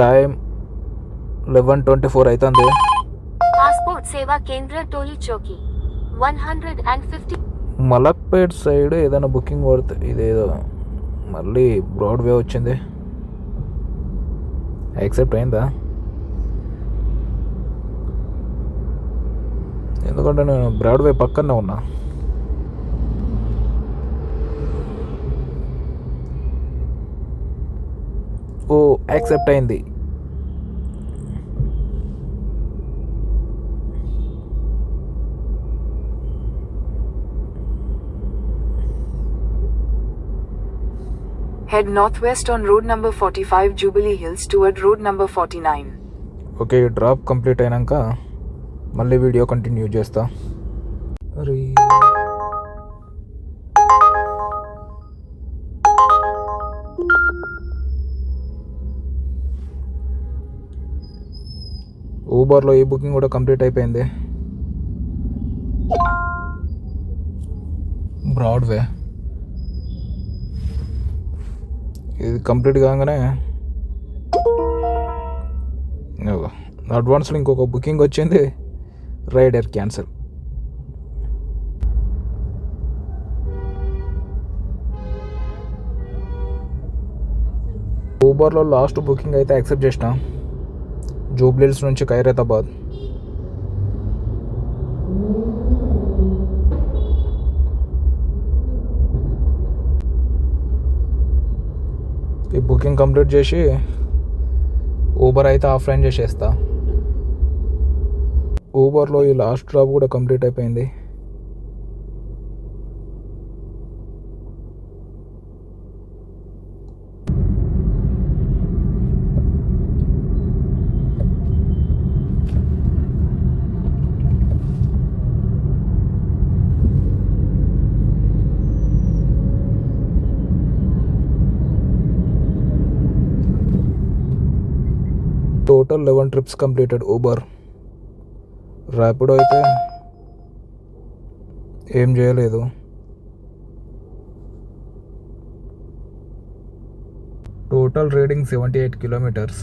Time 11:24 అవుతుంది. Passport సేవా కేంద్ర టోలీ చౌకీ 150. మలక్పేట్ సైడ్ ఏదైనా బుకింగ్ పడితే ఇదేదో మళ్ళీ బ్రాడ్వే వచ్చింది. యాక్సెప్ట్ అయిందా? ఎందుకంటే నేను బ్రాడ్వే పక్కనే ఉన్నా. ఓ యాక్సెప్ట్ అయింది. Head northwest on road number 45 Jubilee Hills toward road number 49. Okay, drop complete అయినాక మళ్ళీ వీడియో కంటిన్యూ చేస్తా. అరే ఊబర్లో ఈ బుకింగ్ కూడా కంప్లీట్ అయిపోయింది. బ్రాడ్వే ఇది కంప్లీట్ కాగానే అడ్వాన్స్లో ఇంకొక బుకింగ్ వచ్చింది. Rider cancel. ఊబర్లో లాస్ట్ బుకింగ్ అయితే యాక్సెప్ట్ చేసిన. జూబ్లీహిల్స్ నుంచి ఖైరతాబాద్. ఈ బుకింగ్ కంప్లీట్ చేసి ఊబర్ అయితే ఆఫ్లైన్ చేసేస్తా. ఊబర్లో ఈ లాస్ట్ డ్రాప్ కూడా కంప్లీట్ అయిపోయింది. Total 11 trips completed Uber. Rapido అయితే ఏం చేయలేదు. Total reading 78 kilometres.